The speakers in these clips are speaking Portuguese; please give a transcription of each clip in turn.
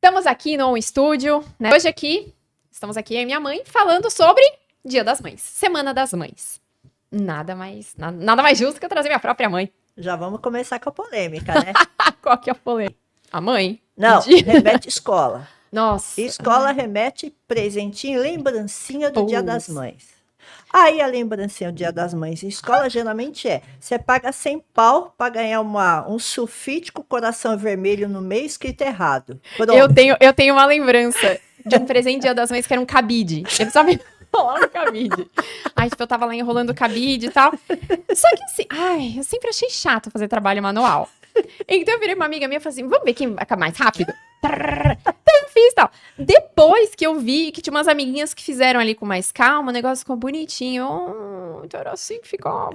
Estamos aqui no estúdio, né? Hoje estamos aqui eu e minha mãe falando sobre Dia das Mães, Semana das Mães. Nada mais justo que eu trazer minha própria mãe. Já vamos começar com a polêmica, né? Qual que é a polêmica? A mãe? Não, remete escola. Nossa. Escola remete presentinho, lembrancinha do Dia das Putz. Mães. Aí a lembrancinha do Dia das Mães em escola geralmente você paga 100 pau para ganhar um sulfite com coração vermelho no meio escrito errado. Pronto. Eu tenho uma lembrança de um presente Dia das Mães que era um cabide. Ele só me enrolar no cabide. Aí, tipo, eu tava lá enrolando o cabide e tal. Só que assim, eu sempre achei chato fazer trabalho manual. Então eu virei uma amiga minha e falei assim, vamos ver quem vai acabar mais rápido? Então eu fiz tal. Depois que eu vi que tinha umas amiguinhas que fizeram ali com mais calma, o negócio ficou bonitinho. Então era assim que ficava.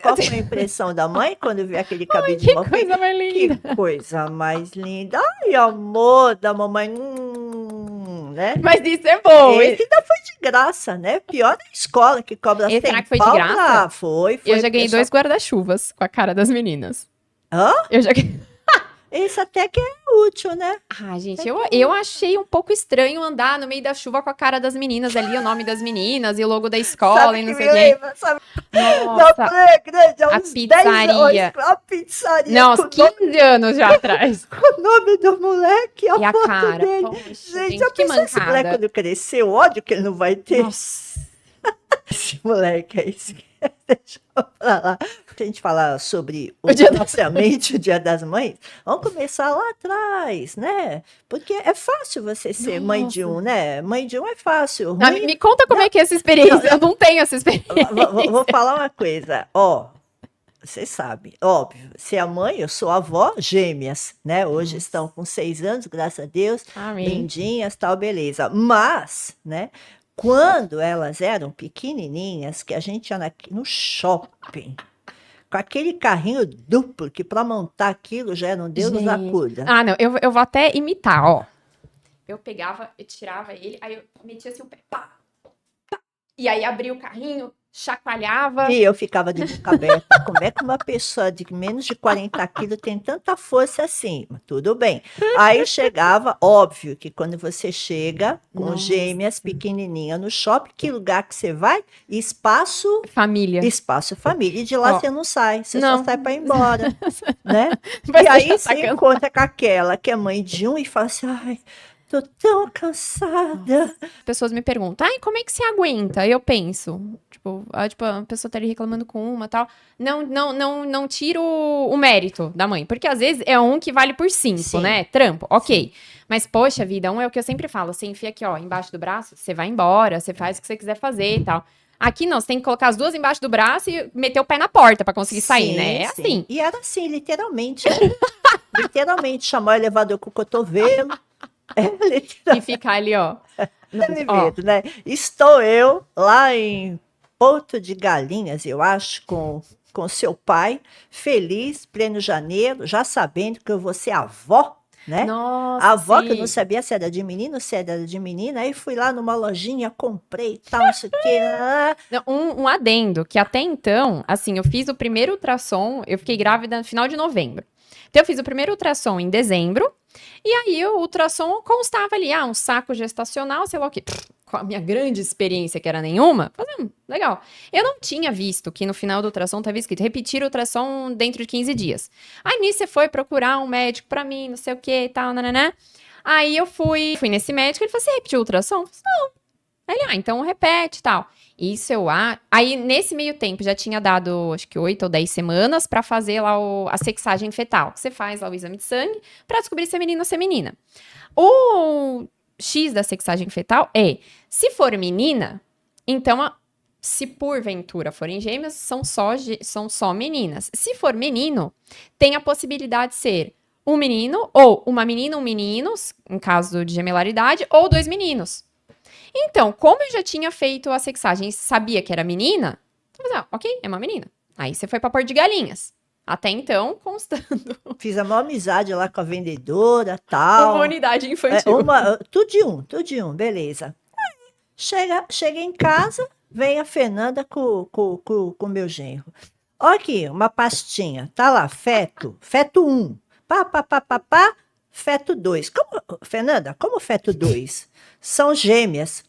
Qual foi a impressão da mãe quando viu aquele cabide Que novo? coisa mais linda. Que coisa mais linda. Ai, amor da mamãe. Né? Mas isso é bom. Esse ainda foi de graça, né? Pior da escola que cobra 100 Será que foi de pau. graça? Foi. Eu já ganhei 2 guarda-chuvas com a cara das meninas. Hã? Eu já ganhei. Esse até que é útil, né? Gente, eu achei um pouco estranho andar no meio da chuva com a cara das meninas ali, o nome das meninas e o logo da escola Sabe e não que sei o quê. sabe? Nossa, Na Praia Grande, há a uns pizzaria. 10 anos, a pizzaria. Não, uns com 15 anos já atrás. o nome do moleque, E a foto cara, dele. poxa, Gente, já que pensou esse moleque mancada. quando crescer? O ódio que ele não vai ter? Nossa. Esse moleque é isso. Deixa eu falar. Pra gente falar sobre O Dia das propriamente o Dia das Mães, vamos começar lá atrás, né? Porque é fácil você ser mãe de um, né? Mãe de um é fácil. Não, Ruim, me conta como é que é essa experiência. Eu não tenho essa experiência. vou falar uma coisa, ó. Você sabe, óbvio, se é a mãe, eu sou avó, gêmeas, né? Hoje estão com 6 anos, graças a Deus, Amém. lindinhas, tal, beleza. Mas, né? Quando elas eram pequenininhas, que a gente ia no shopping, com aquele carrinho duplo, que para montar aquilo já era um Deus nos Gente. acuda. Não, eu vou até imitar, ó. Eu pegava, eu tirava ele, aí eu metia assim o pé, pá, pá, e aí abria o carrinho, chacoalhava. E eu ficava de boca aberta. Como é que uma pessoa de menos de 40 quilos tem tanta força assim? Mas tudo bem. Aí chegava, óbvio que quando você chega com Nossa. gêmeas pequenininhas no shopping, que lugar que você vai? Espaço Família. família. E de lá Ó, você não sai, você não. só sai para ir embora, né? Você E aí já tá você cansado. encontra com aquela que é mãe de um e fala assim, ai, tô tão cansada. As pessoas me perguntam, como é que você aguenta? Eu penso, tipo, a pessoa tá ali reclamando com uma e tal. Não tiro o mérito da mãe, porque às vezes é um que vale por 5, Sim. né? Trampo, ok. Sim. Mas, poxa vida, um é o que eu sempre falo, você enfia aqui, ó, embaixo do braço, você vai embora, você faz o que você quiser fazer e tal. Aqui não, você tem que colocar as duas embaixo do braço e meter o pé na porta pra conseguir sair, né? É Sim. assim. E era assim, literalmente. Literalmente, chamar o elevador com o cotovelo. E ficar ali, ó. Me vendo, né? Estou eu lá em Porto de Galinhas, eu acho, com seu pai, feliz, pleno janeiro, já sabendo que eu vou ser avó, né? Nossa, A avó, sim. que eu não sabia se era de menino ou se era de menina, aí fui lá numa lojinha, comprei e tal, não sei o quê. Não, um adendo, que até então, assim, eu fiz o primeiro ultrassom, eu fiquei grávida no final de novembro. Então, eu fiz o primeiro ultrassom em dezembro, e aí o ultrassom constava ali, um saco gestacional, sei lá o quê. Com a minha grande experiência, que era nenhuma, falei, legal. Eu não tinha visto que no final do ultrassom estava escrito repetir o ultrassom dentro de 15 dias. Aí nisso você foi procurar um médico pra mim, não sei o que e tal, nananã. Aí eu fui nesse médico, ele falou, você repetiu o ultrassom? Eu falei, não. Ele, então repete e tal. Isso Aí, nesse meio tempo, já tinha dado, acho que 8 ou 10 semanas pra fazer lá a sexagem fetal. Que você faz lá o exame de sangue pra descobrir se é menino ou se é menina. O X da sexagem fetal se for menina, então, se porventura forem gêmeas, são só meninas. Se for menino, tem a possibilidade de ser um menino, ou uma menina, um menino, em caso de gemelaridade, ou 2 meninos. Então, como eu já tinha feito a sexagem e sabia que era menina, eu falei, ok, é uma menina. Aí você foi pra Porto de Galinhas. Até então, constando. Fiz a maior amizade lá com a vendedora, tal. Uma unidade infantil. Tudo de um, beleza. Aí, chega em casa, vem a Fernanda com o meu genro. Olha aqui, uma pastinha, tá lá, feto 1. Pá, feto 2. Fernanda, como feto 2? São gêmeas.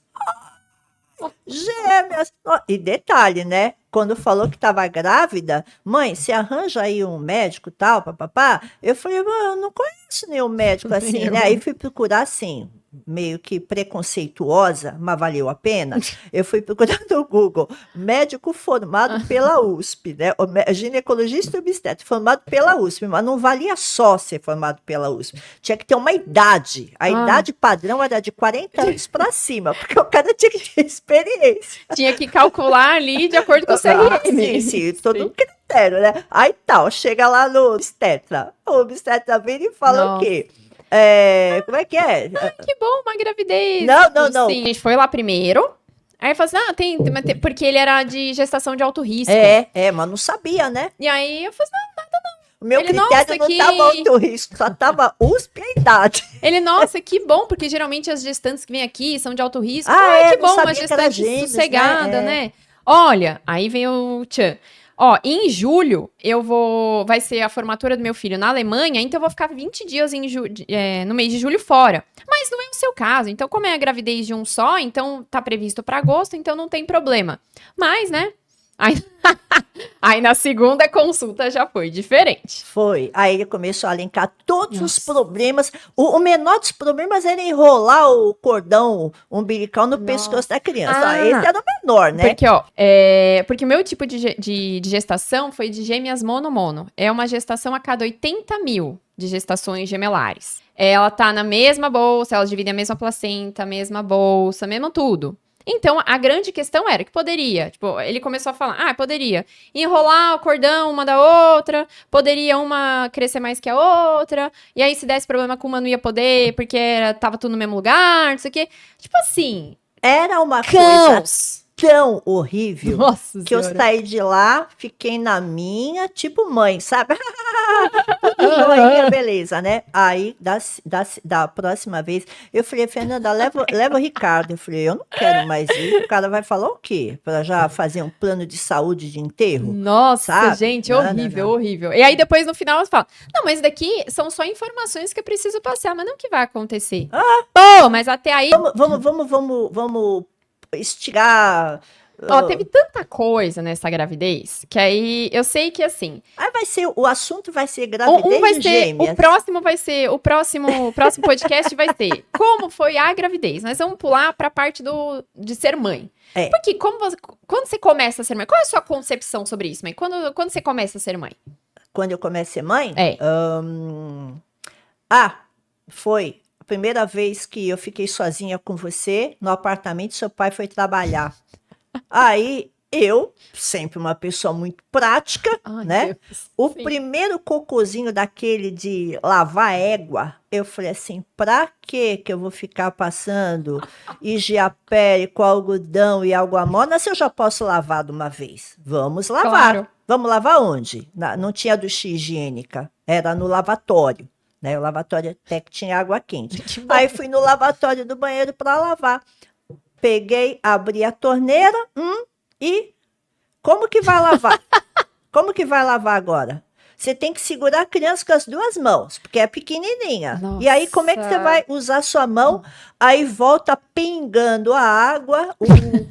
Gêmeas. E detalhe, né? Quando falou que estava grávida, mãe, se arranja aí um médico tal, papapá. Eu falei, eu não conheço nenhum médico assim, né? Aí fui procurar assim, meio que preconceituosa, mas valeu a pena. Eu fui procurar no Google, médico formado pela USP, né? Ginecologista e obstetra, formado pela USP, mas não valia só ser formado pela USP. Tinha que ter uma idade. A idade padrão era de 40 anos para cima, porque o cara tinha que ter experiência. Tinha que calcular ali de acordo com o CRM. Sim, todo um critério, né? Aí tal, chega lá no obstetra. O obstetra vem e fala o quê? Como é que é? Que bom, uma gravidez. Não. Sim, a gente foi lá primeiro. Aí falou assim, porque ele era de gestação de alto risco. Mas não sabia, né? E aí eu falei assim, nada não. O meu critério não estava alto risco, só estava USP e a idade. Ele, nossa, que bom, porque geralmente as gestantes que vêm aqui são de alto risco. Que bom, uma gestante sossegada, né? Olha, aí vem o tchan. Em julho, vai ser a formatura do meu filho na Alemanha, então eu vou ficar 20 dias no mês de julho fora. Mas não é o seu caso, então como é a gravidez de um só, então tá previsto para agosto, então não tem problema. Mas, né? Aí na segunda consulta já foi diferente. Foi. Aí ele começou a elencar todos os problemas. O menor dos problemas era enrolar o cordão umbilical no pescoço da criança. Esse era o menor, né? Porque, porque o meu tipo de gestação foi de gêmeas mono-mono. É uma gestação a cada 80 mil de gestações gemelares. Ela tá na mesma bolsa, elas dividem a mesma placenta, a mesma bolsa, mesmo tudo. Então, a grande questão era que poderia, ele começou a falar, poderia enrolar o cordão uma da outra, poderia uma crescer mais que a outra, e aí se desse problema com uma não ia poder, porque tava tudo no mesmo lugar, não sei o quê. Tipo assim... Era uma coisa tão horrível. Nossa que senhora. Eu saí de lá, fiquei na minha, tipo mãe, sabe? Joinha, beleza, né? Aí, da próxima vez, eu falei, Fernanda, leva o Ricardo. Eu falei, eu não quero mais ir. O cara vai falar o quê? Pra já fazer um plano de saúde de enterro? Nossa, sabe? gente, horrível, horrível. E aí, depois, no final, ela fala, não, mas daqui são só informações que eu preciso passar, mas não que vai acontecer. Pô, mas até aí... Vamos estirar... teve tanta coisa nessa gravidez, que aí eu sei que assim... o assunto vai ser gravidez de gêmeas. O próximo podcast vai ser como foi a gravidez. Nós vamos pular para a parte de ser mãe. Porque quando você começa a ser mãe, qual é a sua concepção sobre isso, mãe? Quando você começa a ser mãe? Quando eu começo a ser mãe? Foi a primeira vez que eu fiquei sozinha com você no apartamento, seu pai foi trabalhar. Aí, eu, sempre uma pessoa muito prática, né? O primeiro cocôzinho daquele de lavar égua, eu falei assim, pra que eu vou ficar passando Higiapele com algodão e água morna se eu já posso lavar de uma vez? Vamos lavar. Claro. Vamos lavar onde? Não tinha ducha higiênica, era no lavatório. Né? O lavatório até que tinha água quente. Aí fui no lavatório do banheiro para lavar. Peguei, abri a torneira e como que vai lavar? Como que vai lavar agora? Você tem que segurar a criança com as duas mãos, porque é pequenininha. Nossa. E aí como é que você vai usar a sua mão? Aí volta pingando a água,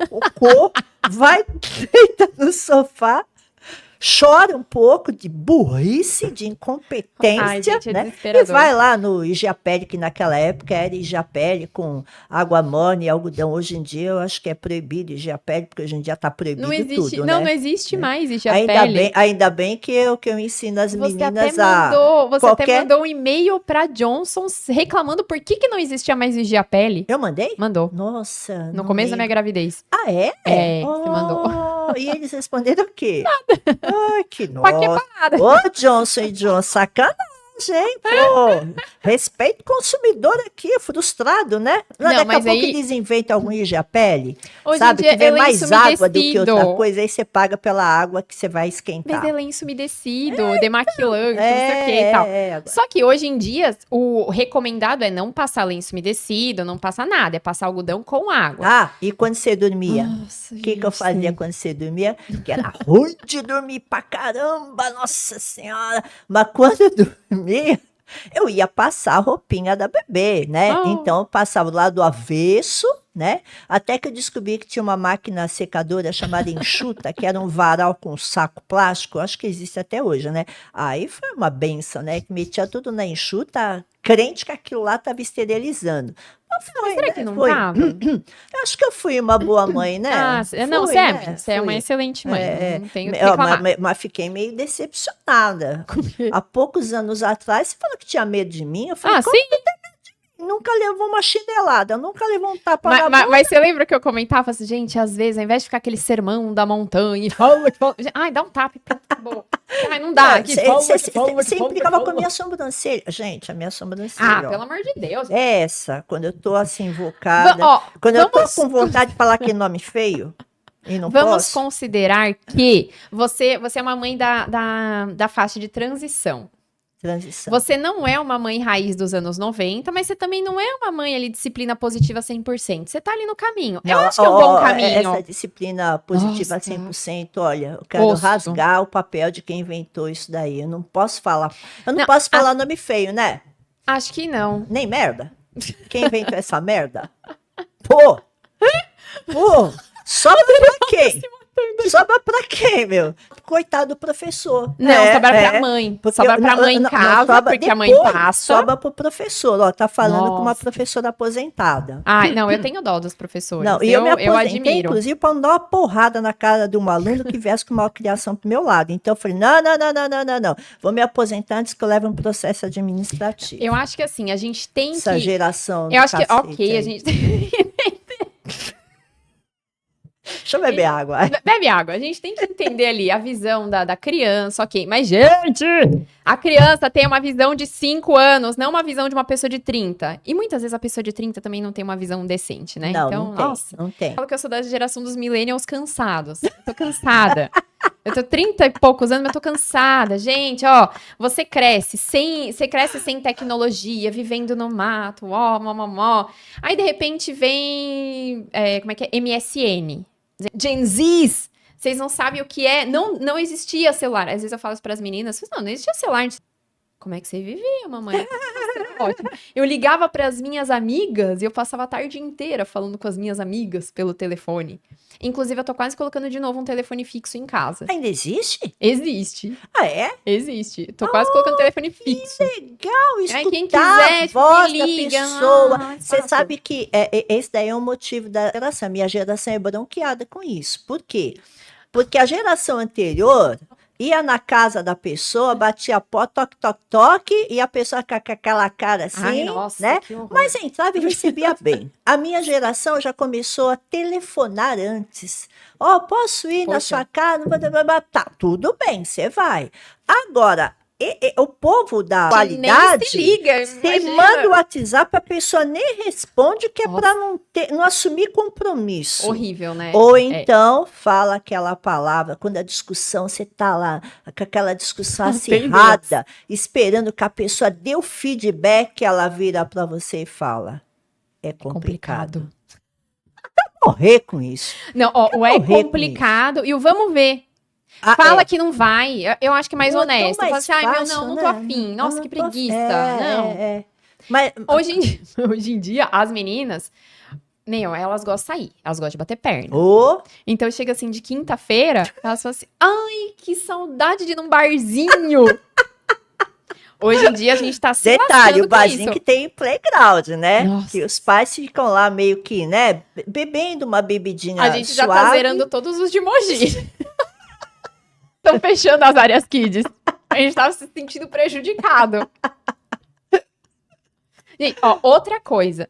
o corpo, vai deita no sofá, chora um pouco de burrice, de incompetência, gente, né? E vai lá no Higiapele, que naquela época era Higiapele com água morna e algodão. Hoje em dia eu acho que é proibido Higiapele, porque hoje em dia está proibido não existe, tudo, não, né? não existe mais Higiapele. Ainda bem que eu ensino as meninas Você até mandou um e-mail para Johnson reclamando por que não existia mais Higiapele. Eu mandei? Mandou. Nossa. No começo da minha gravidez. Ah, é? Você mandou. E eles responderam o quê? Nada. Ai, que nossa. Ô, Johnson e Johnson, sacanagem, pô. Respeito consumidor aqui, frustrado, né? Daqui a pouco eles inventam algum Higiapele, sabe? Que vem mais água do que outra coisa, aí você paga pela água que você vai esquentar. Mas é lenço umedecido, demaquilante, não sei o que e tal. Só que hoje em dia, o recomendado é não passar lenço umedecido, não passar nada, é passar algodão com água. E quando você dormia? O que eu fazia quando você dormia? Que era ruim de dormir pra caramba, nossa senhora. Mas quando eu dormia, Eu ia passar a roupinha da bebê, né? Oh. Então eu passava lá do avesso, né? Até que eu descobri que tinha uma máquina secadora chamada enxuta, que era um varal com saco plástico, acho que existe até hoje, né? Aí foi uma benção, né? Que metia tudo na enxuta, crente que aquilo lá estava esterilizando. Mas foi, Será né? que não Foi. tava? Eu acho que eu fui uma boa mãe, né? Ah, não, Fui, você é, né? você é uma Fui. excelente mãe, É, não tenho o que é, reclamar. mas fiquei meio decepcionada. Há poucos anos atrás, você falou que tinha medo de mim. Eu falei, Ah, como sim, nunca levou uma chinelada, nunca levou um tapa na bunda. mas você lembra que eu comentava assim, gente, às vezes, ao invés de ficar aquele sermão da montanha e fala, que fala, ai, dá um tapa e pronto, acabou. Ai, não dá, que fala, que fala, que Você fala, que implicava com a fala. minha sobrancelha. Gente, a minha Ah, sobrancelha, ó. pelo amor de Deus. É essa, quando eu tô assim, invocada. Ó, Quando eu tô vamos, com vontade de falar aquele nome feio e não vamos posso. considerar que você é uma mãe da faixa de transição. Transição. Você não é uma mãe raiz dos anos 90, mas você também não é uma mãe ali disciplina positiva 100%. Você tá ali no caminho. Eu Não, acho que é um bom caminho. essa disciplina positiva Nossa. 100%, olha, eu quero Osso. rasgar o papel de quem inventou isso daí. Eu não posso falar. Eu não Não, posso falar nome feio, né? Acho que não. Nem merda. Quem inventou essa merda? Pô! Pô! Sobra pra quem? Sobra pra quem, meu? Coitado do professor. Não, sobra pra mãe. Porque Sobra pra mãe em casa, sobra porque a mãe depois, passa. Sobra pro professor. Ó, tá falando com uma Nossa. professora aposentada. Ai, não, eu tenho dó dos professores. Não, e eu me eu aposentei, admiro. inclusive, para não dar uma porrada na cara de um aluno que viesse com uma criação pro meu lado. Então, eu falei, não. Vou me aposentar antes que eu leve um processo administrativo. Eu acho que assim, a gente tem Essa que. geração Eu acho que, cacete ok, aí. a gente. Deixa eu beber água. Bebe água. A gente tem que entender ali a visão da criança, ok. Mas, gente, a criança tem uma visão de 5 anos, não uma visão de uma pessoa de 30. E muitas vezes a pessoa de 30 também não tem uma visão decente, né? Não, então, não tem, nossa. não tem. Eu falo que eu sou da geração dos millennials cansados. Eu tô cansada. Eu tô 30 e poucos anos, mas eu tô cansada. Gente, ó, você cresce sem tecnologia, vivendo no mato, ó. Aí, de repente, vem, como é que é? MSN. Gen Zs, vocês não sabem o que é. Não existia celular. Às vezes eu falo isso pras meninas, não existia celular. Como é que você vivia, mamãe? Ótimo. Eu ligava pras minhas amigas e eu passava a tarde inteira falando com as minhas amigas pelo telefone. Inclusive, eu tô quase colocando de novo um telefone fixo em casa. Ainda existe? Existe. Ah, é? Existe. Tô quase colocando telefone fixo. Legal, escutar Aí, quem quiser, a voz me da liga. pessoa. Ah, Você fácil. sabe que esse daí é um motivo da geração. Minha geração é bronqueada com isso. Por quê? Porque a geração anterior ia na casa da pessoa, batia a porta, toque, e a pessoa com aquela cara assim, Ai, nossa, né? que horror. Mas entrava e recebia bem. A minha geração já começou a telefonar antes. Ó, posso ir na Poxa. sua casa? Tá, tudo bem, você vai. Agora, o povo da Nem qualidade, se liga, você imagina. manda o WhatsApp, a pessoa nem responde, que é Nossa. para não assumir compromisso. Horrível, né? Ou então fala aquela palavra, quando a discussão, você tá lá, com aquela discussão acirrada, esperando que a pessoa dê o feedback, ela vira para você e fala. É complicado. Morrer com isso. Não, ó, o é morrer com complicado e o vamos ver. Ah, Fala é. que não vai. Eu acho que é mais Não, é tão honesto. Fala mais assim, ai, meu, fácil, não né? tô afim. Nossa, Eu que não tô afim. preguiça. Não. Mas, Hoje em dia, as meninas, elas gostam de sair. Elas gostam de bater perna. ô, Então, chega assim, de quinta-feira, elas falam assim, ai, que saudade de ir num barzinho. Hoje em dia, a gente tá se detalhe, lascando o com barzinho isso. que tem playground, né? Nossa. Que os pais ficam lá meio que, né, bebendo uma bebidinha A gente já tá suave. zerando todos os de Mogi. Estão fechando as áreas kids. A gente tava se sentindo prejudicado. Gente, ó, outra coisa.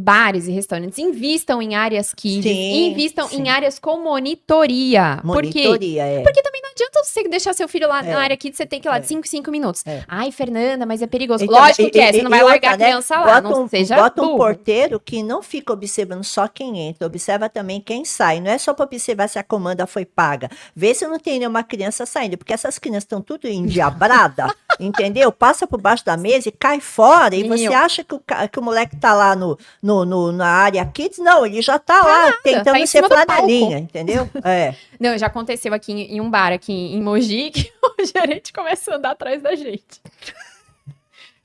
Bares e restaurantes invistam em áreas kids, Sim, invistam sim. em áreas com monitoria. Por quê? Monitoria, Porque também não adianta você deixar seu filho lá É. na área kids, você tem que ir lá de 5 em 5 minutos. É. Ai, Fernanda, mas é perigoso. Então, Lógico que é, você não vai e largar outra, a criança lá, não seja bota um burro. porteiro que não fica observando só quem entra, observa também quem sai. Não é só para observar se a comanda foi paga. Vê se não tem nenhuma criança saindo, porque essas crianças estão tudo endiabrada, entendeu? Passa por baixo da mesa e cai fora, e você Meu. acha que o moleque tá lá na área kids? Não, ele já tá lá tentando tá em ser cima do palco. flanelinha, entendeu? É. Não, já aconteceu aqui em um bar aqui em Mogi que o gerente começou a andar atrás da gente.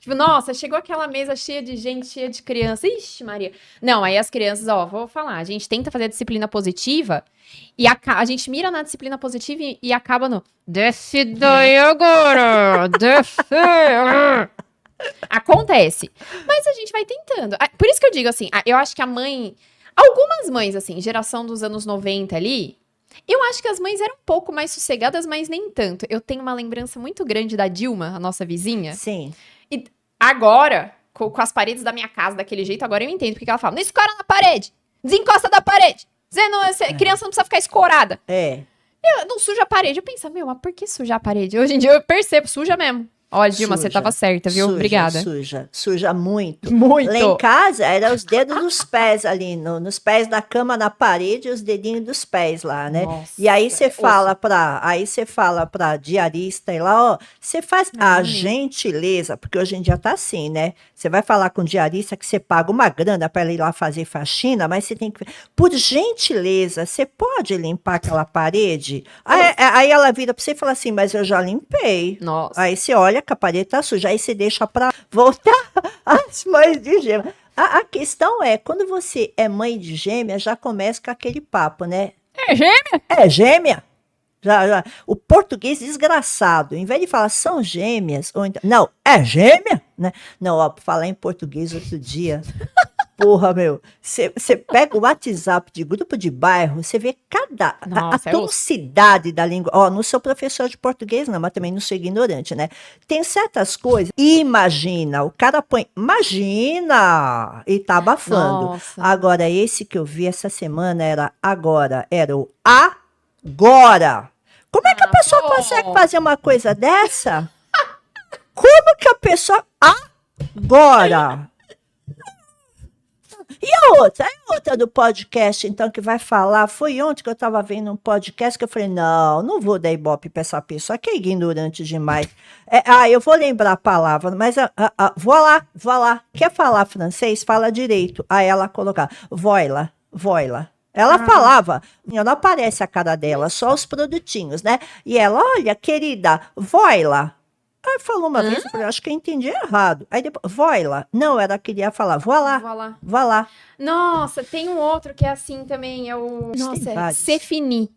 Tipo, nossa, chegou aquela mesa cheia de gente, cheia de criança. Ixi, Maria. Não, aí as crianças, ó, vou falar, a gente tenta fazer a disciplina positiva e a gente mira na disciplina positiva e acaba no desce daí agora, desce. Acontece. Mas a gente vai tentando. Por isso que eu digo assim, eu acho que a mãe... Algumas mães, assim, geração dos anos 90 ali, eu acho que as mães eram um pouco mais sossegadas, mas nem tanto. Eu tenho uma lembrança muito grande da Dilma, a nossa vizinha. Sim. E agora, com as paredes da minha casa daquele jeito, agora eu entendo porque ela fala, não escora na parede, desencosta da parede. Criança não precisa ficar escorada. Não suja a parede. Eu penso, mas por que sujar a parede? Hoje em dia eu percebo, suja mesmo. Ó, Dilma, você tava certa, viu? Obrigada. Suja muito. Muito. Lá em casa, era os dedos dos pés ali, nos pés da cama, na parede, e os dedinhos dos pés lá, né? Nossa, e aí você fala pra diarista e lá, ó, você faz a gentileza, porque hoje em dia tá assim, né? Você vai falar com o diarista que você paga uma grana para ela ir lá fazer faxina, mas você tem que... Por gentileza, você pode limpar aquela parede? Aí ela vira pra você e fala assim, mas eu já limpei. Nossa. Aí você olha que a parede tá suja, aí você deixa pra voltar as mães de gêmeas. A questão é, quando você é mãe de gêmea, já começa com aquele papo, né? É gêmea? É gêmea? Já. O português desgraçado, em vez de falar são gêmeas, ou então, não, é gêmea? Né? Não, ó, pra falar em português outro dia... Porra, meu, você pega o WhatsApp de grupo de bairro, você vê a tonsidade da língua. Ó, não sou professor de português, não, mas também não sou ignorante, né? Tem certas coisas. Imagina, o cara põe, imagina, e tá abafando. Nossa. Agora, esse que eu vi essa semana era o agora. Como é que a pessoa consegue fazer uma coisa dessa? Como que a pessoa agora? E a outra do podcast, então, que vai falar, foi ontem que eu estava vendo um podcast que eu falei, não vou dar ibope para essa pessoa, que é ignorante demais. Eu vou lembrar a palavra, mas voilà. Quer falar francês? Fala direito. Aí ela colocar, voila. Ela falava, não aparece a cara dela, só os produtinhos, né? E ela, olha, querida, voila. Aí falou uma vez, eu falei, acho que eu entendi errado. Aí depois, voila. Não, ela queria falar, voilá. Nossa, tem um outro que é assim também, Nossa, c'est fini.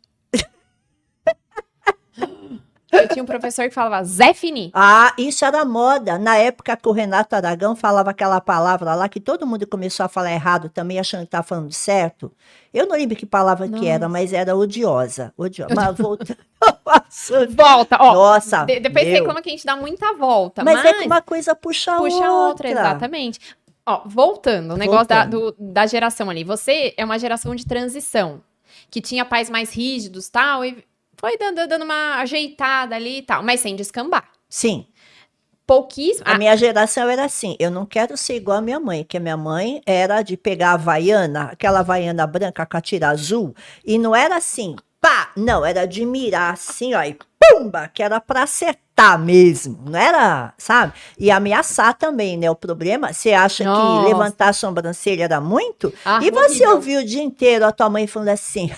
Eu tinha um professor que falava Zé Fini. Isso era moda. Na época que o Renato Aragão falava aquela palavra lá, que todo mundo começou a falar errado também, achando que estava falando certo. Eu não lembro que palavra que era, mas era odiosa. Mas voltando ao assunto. Volta, ó. Nossa, depois você reclama que a gente dá muita volta. Mas é que uma coisa puxa a outra. Exatamente. Ó, voltando, o negócio da geração ali. Você é uma geração de transição, que tinha pais mais rígidos e tal, e foi dando uma ajeitada ali e tal, mas sem descambar. Sim. Pouquíssimo. A minha geração era assim, eu não quero ser igual a minha mãe, que a minha mãe era de pegar a havaiana, aquela havaiana branca com a tira azul, e não era assim, pá, não, era de mirar assim, ó, e pumba, que era pra acertar mesmo, não era, sabe? E ameaçar também, né? O problema, você acha que levantar a sobrancelha era muito? E você ouviu o dia inteiro a tua mãe falando assim,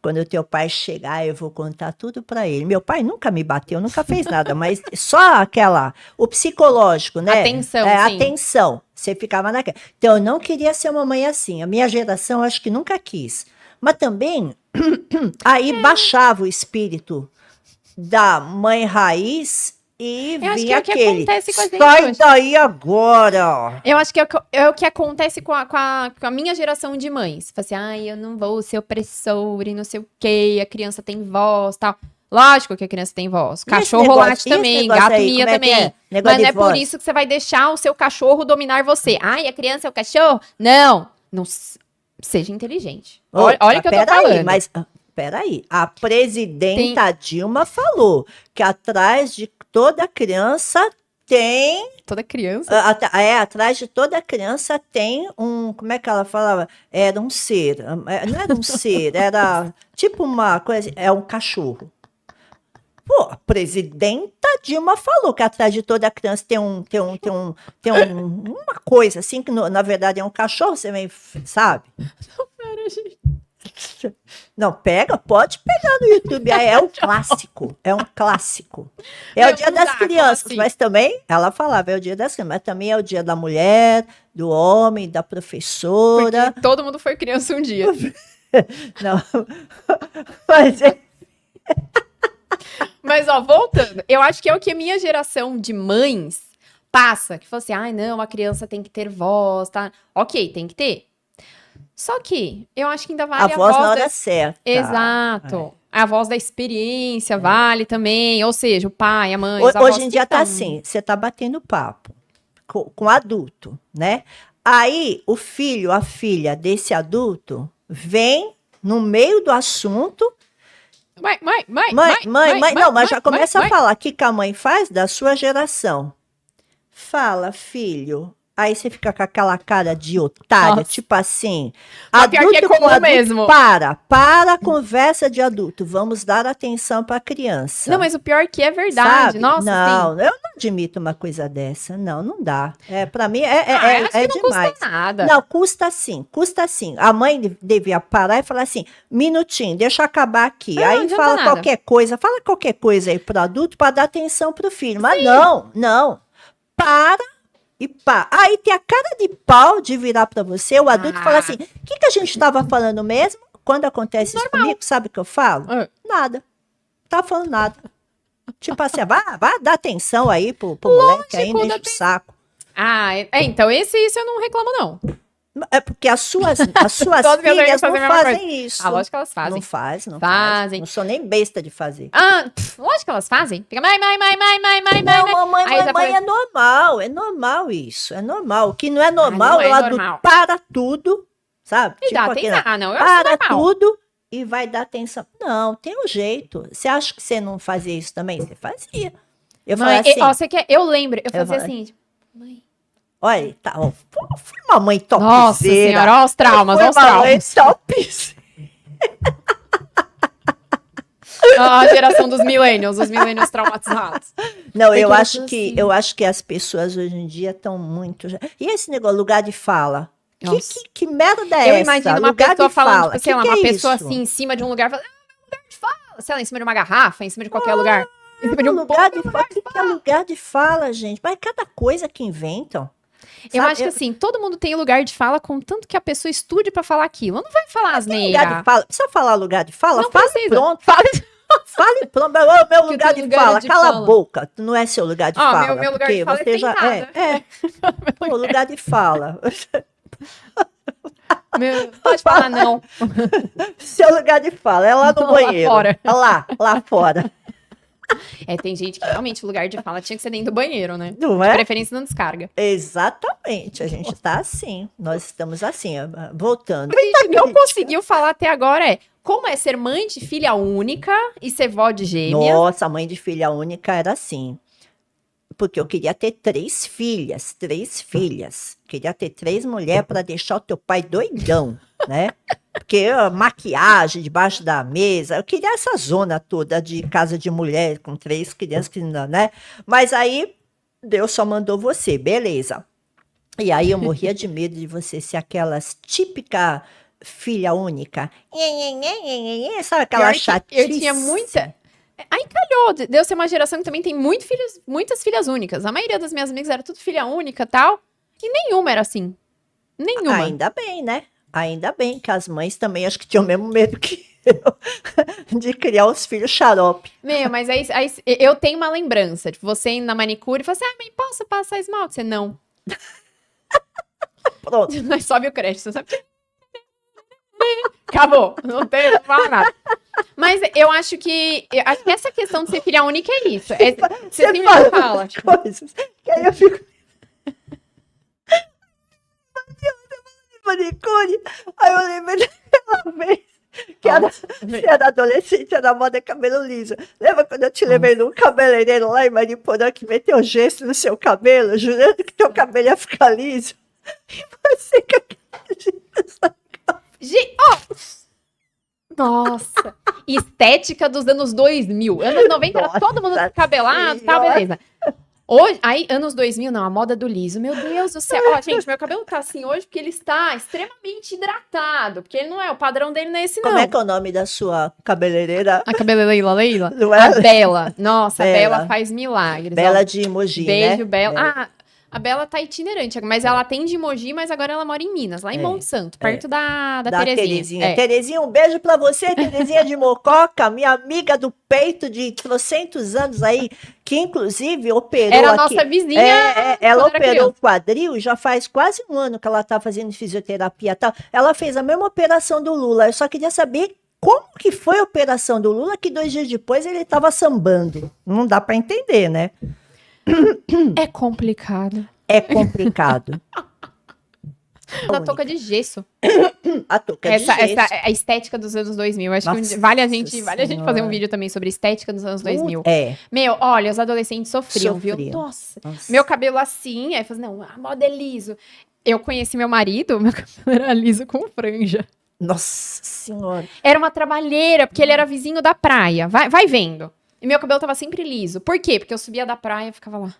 quando o teu pai chegar, eu vou contar tudo pra ele. Meu pai nunca me bateu, nunca fez nada, mas só o psicológico, né? Atenção, sim. Atenção, você ficava naquela. Então, eu não queria ser uma mãe assim, a minha geração acho que nunca quis. Mas também, aí baixava o espírito da mãe raiz e vinha aquele, sai daí agora. Eu acho que é o que acontece com a minha geração de mães. Fala assim, ai, eu não vou ser opressora e não sei o quê, a criança tem voz e tal. Lógico que a criança tem voz. Cachorro late também, gato mia também. Mas não é por isso que você vai deixar o seu cachorro dominar você. Ai, a criança é o cachorro? Não seja inteligente. Olha o que eu tô falando. Mas, peraí, a presidenta Dilma falou que atrás de toda criança tem... Toda criança? Atrás de toda criança tem como é que ela falava? Era um ser, não era um ser, era tipo uma coisa, é um cachorro. Pô, a presidenta Dilma falou que atrás de toda criança tem uma coisa assim, que na verdade é um cachorro, você vem, sabe? Não, pera, gente. Não, pode pegar no YouTube. Aí é um clássico, é um clássico. É o dia das crianças, assim? mas também, ela falava, é o dia das crianças, mas também é o dia da mulher, do homem, da professora. Porque todo mundo foi criança um dia. Não, mas Mas, ó, voltando, eu acho que é o que a minha geração de mães passa, que fala assim, ai, não, a criança tem que ter voz, tá? Ok, tem que ter. Só que eu acho que ainda a vale voz na da... hora certa. Exato. A voz da experiência vale também, ou seja, o pai, a mãe, os Hoje avós em dia tá ficam- assim, você tá batendo papo com adulto, né? Aí o filho, a filha desse adulto vem no meio do assunto. Mãe, Não, mas já começa mãe. a falar o que a mãe faz da sua geração. Fala, filho. Aí você fica com aquela cara de otária, Nossa. tipo assim. Mas pior que é com comum mesmo. Para a conversa de adulto. Vamos dar atenção para a criança. Não, mas o pior que é verdade. Sabe? Nossa, não, sim. eu não admito uma coisa dessa. Não, não dá. Para mim Acho que não demais. custa nada. Não, custa sim, custa sim. A mãe devia parar e falar assim: minutinho, deixa eu acabar aqui. Não Aí adianta fala nada. fala qualquer coisa aí pro adulto para dar atenção pro filho. Mas não. Para e pá. Aí tem a cara de pau de virar para você, o adulto, e falar assim: o que a gente estava falando mesmo? Quando acontece isso comigo, sabe o que eu falo? Nada. Não tá falando nada. Tipo assim, vai dar atenção aí pro moleque aí, deixa o saco. Então isso eu não reclamo, não. É porque as suas Todas minhas amigas filhas não fazem a mesma fazem isso. Lógico que elas fazem. Não fazem. Fazem. Não sou nem besta de fazer. Lógico que elas fazem. Fica mãe. Não, mamãe Aí você é normal. É normal isso. É normal. O que não é normal não é é o adulto normal. para tudo, sabe? E dá aquele, atenção. Não, eu acho para normal. tudo e vai dar atenção. Não, tem um jeito. Você acha que você não fazia isso também? Você fazia. Eu falei assim, você quer? Eu lembro, eu fazia falei- assim, tipo, mãe. olha, tá, ó, fui uma mãe topzeira. Nossa senhora, olha os traumas, olha os Fui uma mãe traumas. topzeira. A geração dos millennials, os millennials traumatizados. Não, Porque eu eu acho sou que assim. eu acho que as pessoas hoje em dia estão muito. E esse negócio, lugar de fala? Nossa. Que merda é Eu essa? imagino uma Lugar pessoa de falando, fala. tipo, sei lá, Que uma é pessoa isso? assim em cima de um lugar, falando, lugar de fala, sei lá, em cima de uma garrafa, em cima de qualquer lugar. Em cima de um Lugar de fala. O que é lugar de fala, gente? Mas cada coisa que inventam. Eu sabe? acho que assim, todo mundo tem lugar de fala, contanto que a pessoa estude pra falar aquilo. Não vai falar Lugar asneira. de fala. Precisa falar lugar de fala? Não Fala precisa. pronto. Fala. Fale pronto. Meu Que lugar tem de lugar fala. de Cala fala. a boca. Não é seu lugar de Ó, fala. meu lugar porque de fala é você já sentada. o lugar de fala. Pode falar não. Seu lugar de fala é lá no Lá banheiro. fora. Lá fora. Tem gente que realmente o lugar de fala tinha que ser dentro do banheiro, né? Não De é? preferência não descarga. Exatamente, a gente está assim, nós estamos assim, ó, voltando. O que a gente não conseguiu falar até agora é como é ser mãe de filha única e ser vó de gêmeas. Nossa, mãe de filha única era assim, porque eu queria ter 3 filhas, queria ter 3 mulheres para deixar o teu pai doidão, né? Porque maquiagem debaixo da mesa, eu queria essa zona toda de casa de mulher com 3 crianças, né? Mas aí Deus só mandou você, beleza. E aí eu morria de medo de você ser aquelas típica filha única. Sabe aquela Pior que chatice? eu tinha muita. Aí calhou, deu ser uma geração que também tem muitas filhas únicas. A maioria das minhas amigas era tudo filha única e tal. E nenhuma era assim. Nenhuma. Ainda bem, né? Ainda bem que as mães também acho que tinham o mesmo medo que eu de criar os filhos xarope. Mas aí eu tenho uma lembrança. Tipo, você indo na manicure e fala assim: mãe, posso passar esmalte? Você não. Pronto. Aí sobe o crédito, sabe? Acabou. Não tem, não fala nada. Mas eu acho que essa questão de ser filha única é isso. Você sempre fala. Coisas que aí eu fico. Manicure. Aí eu lembrei daquela vez que você era adolescente, era moda cabelo liso. Lembra quando eu te levei num cabeleireiro lá em Mariporã que meteu gesso no seu cabelo, jurando que teu cabelo ia ficar liso? E você com aquele gesso. Nossa! Estética dos anos 2000. Anos 90 era todo mundo Nossa descabelado, tal, Senhora. beleza. Hoje, aí, anos 2000, não, a moda do liso. Meu Deus do céu. Ó, gente, meu cabelo tá assim hoje porque ele está extremamente hidratado. Porque ele não é, o padrão dele não é esse, não. Como é que é o nome da sua cabeleireira? A cabeleireira Leila? Não é? A Bela. Nossa, a Bela. Bela faz milagres. Bela Ó. de Mogi, Beijo, né? Bela. Ah, a Bela tá itinerante, mas ela atende em Mogi, mas agora ela mora em Minas, lá em Monte Santo, perto da Terezinha. É. Terezinha, um beijo pra você, Terezinha de Mococa, minha amiga do peito de trocentos anos aí, que inclusive operou Era a aqui. nossa vizinha. Ela quando era operou criança. o quadril, já faz quase um ano que ela tá fazendo fisioterapia e tal. Ela fez a mesma operação do Lula. Eu só queria saber como que foi a operação do Lula, que 2 dias depois ele tava sambando. Não dá pra entender, né? É complicado. É complicado. Da touca de gesso. A touca de Essa gesso. é a estética dos anos 2000. Acho que Nossa vale a gente fazer Senhora. um vídeo também sobre estética dos anos 2000. É, Meu, olha, os adolescentes sofriam, viu? Sofriam. Nossa. nossa. Meu cabelo assim, aí eu falei, não, a moda é liso. Eu conheci meu marido, meu cabelo era liso com franja. Nossa Senhora. Era uma trabalheira, porque ele era vizinho da praia. Vai vendo. E meu cabelo tava sempre liso. Por quê? Porque eu subia da praia e ficava lá,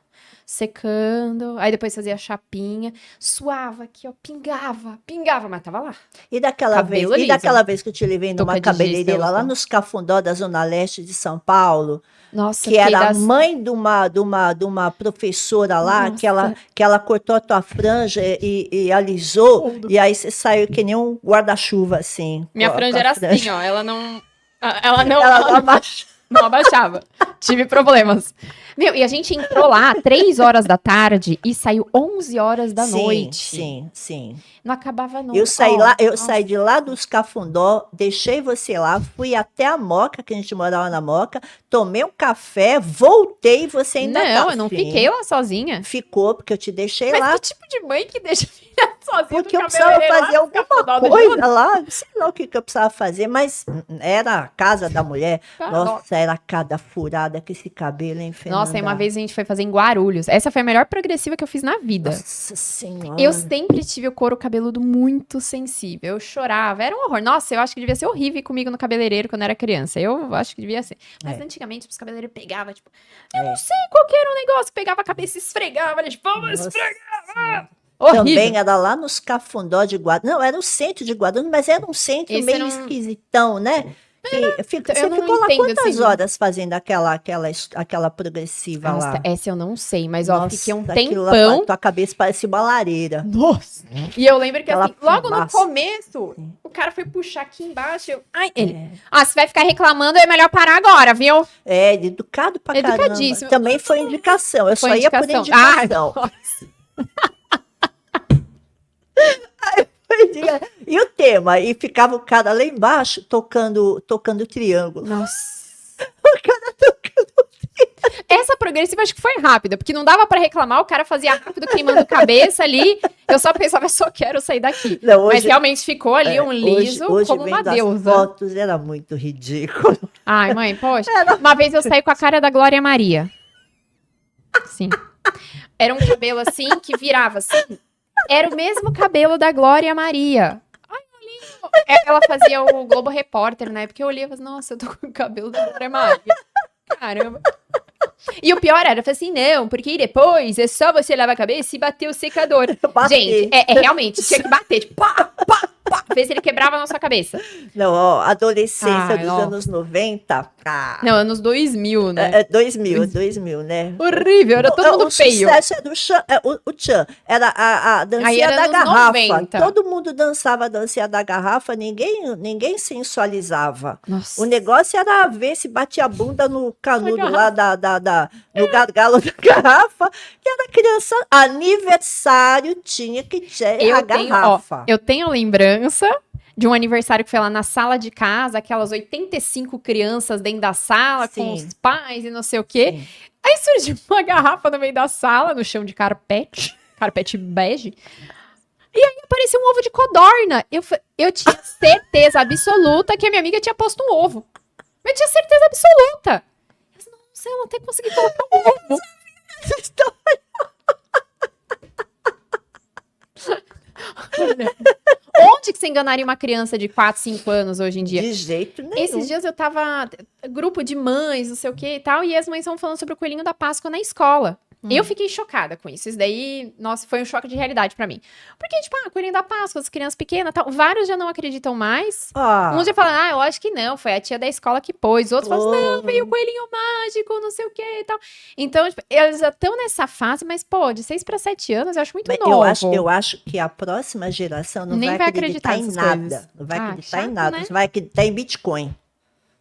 secando. Aí depois fazia chapinha. Suava aqui, ó, pingava, mas tava lá. E daquela Cabelo vez, liso. e daquela vez que eu te levei numa Touca de cabeleireira gesso, lá eu- nos Cafundó da Zona Leste de São Paulo, Nossa, que era a mãe de uma professora lá, Nossa. que ela cortou a tua franja e alisou, Tudo. e aí você saiu que nem um guarda-chuva, assim. Minha com a- franja com a era assim, ó. Ela não. Ela não. Ela não abaixou. Não abaixava. Tive problemas. Meu, e a gente entrou lá 3 horas da tarde e saiu 11 horas da noite. Sim. Não acabava nunca. Eu saí Ó, lá, eu nossa. saí de lá dos Cafundó, deixei você lá, fui até a Moca, que a gente morava na Moca, tomei um café, voltei, você ainda Não, tá eu não afim. fiquei lá sozinha. Ficou, porque eu te deixei Mas lá, que tipo de mãe que deixa a filha sozinha porque no eu precisava cabeleireiro lá fazer no Cafundó alguma do Júlio? coisa lá, não sei lá o que eu precisava fazer, mas era a casa da mulher. Tá, Nossa, era cada furada com esse cabelo, hein, Nossa, aí uma Fernanda? vez a gente foi fazer em Guarulhos. Essa foi a melhor progressiva que eu fiz na vida. Nossa Senhora. Eu sempre tive o couro cabeludo muito sensível. Eu chorava, era um horror. Nossa, eu acho que devia ser horrível comigo no cabeleireiro quando eu era criança. Eu acho que devia ser. Mas antigamente os cabeleireiros pegavam, tipo, eu não sei qual que era o negócio, pegava a cabeça e esfregava, eles, vamos Nossa esfregar. Senhora. Horrível. Também era lá nos Cafundó de Guarulhos. Não, era o centro de Guarulhos, mas era um centro Esse meio era um- esquisitão, né? Então, Você eu não ficou lá entendo, quantas assim. horas fazendo aquela progressiva Nossa, lá? essa eu não sei, mas ó, fiquei um aquilo lá, tempão. tua cabeça parecia uma lareira. Nossa! E eu lembro que Aquela assim, logo no fumaça. começo, o cara foi puxar aqui embaixo. Ai, ele. Ah, se vai ficar reclamando, é melhor parar agora, viu? É, educado pra caramba. Educadíssimo. Também foi indicação. Eu Foi só ia por indicação. indicação. Ai, E o tema? E ficava o cara lá embaixo tocando triângulo. nossa. O cara tocando. Essa progressiva acho que foi rápida, porque não dava pra reclamar, o cara fazia rápido queimando cabeça ali. Eu só pensava, só quero sair daqui. Não, Mas realmente ficou ali um hoje liso como uma vendo as deusa. fotos, era muito ridículo. Ai, mãe, poxa. Uma vez eu saí com a cara da Glória Maria. Sim. Era um cabelo assim, que virava assim. Era o mesmo cabelo da Glória Maria. Ai, olhinho. Ela fazia o Globo Repórter, né? Porque eu olhei e falei, nossa, eu tô com o cabelo da Glória Maria. Caramba. E o pior era, eu falei assim, não, porque depois é só você lavar a cabeça e bater o secador. Bati. Gente, realmente, tinha que bater, tipo, pá, pá, pá, ver se ele quebrava na sua cabeça. Não, ó, adolescência Ai, dos ó. anos 90. Não, anos 2000, né? 2000, né? Horrível, era todo mundo o feio. sucesso é do Chan, o Chan. Era a Aí dancinha era da anos garrafa. 90. Todo mundo dançava a dancinha da garrafa, ninguém sensualizava. Nossa. O negócio era ver se batia a bunda no canudo garrafa. lá no gargalo da garrafa. E era criança, aniversário tinha que ter a garrafa. Eu tenho lembrança de um aniversário que foi lá na sala de casa, aquelas 85 crianças dentro da sala, com Sim. os pais e não sei o quê. Sim. Aí surgiu uma garrafa no meio da sala, no chão de carpete bege. E aí apareceu um ovo de codorna. Eu tinha certeza absoluta que a minha amiga tinha posto um ovo. Eu tinha certeza absoluta. Eu disse, nossa, ela até conseguiu colocar um ovo. Onde que você enganaria uma criança de 4, 5 anos hoje em dia? De jeito nenhum. Esses dias eu tava, grupo de mães, não sei o que e tal, e as mães estavam falando sobre o coelhinho da Páscoa na escola. Eu fiquei chocada com isso. Isso daí, nossa, foi um choque de realidade pra mim. Porque, tipo, coelhinho da Páscoa, as crianças pequenas e tal. Vários já não acreditam mais. Uns já falam, eu acho que não, foi a tia da escola que pôs. Outros falam assim, não, veio o coelhinho mágico, não sei o que e tal. Então, tipo, eles já estão nessa fase, mas, pô, de 6 para 7 anos, eu acho muito novo. Eu acho que a próxima geração não Nem vai acreditar em nada. coisas. Não vai acreditar chato, em nada. né? Não vai acreditar em Bitcoin.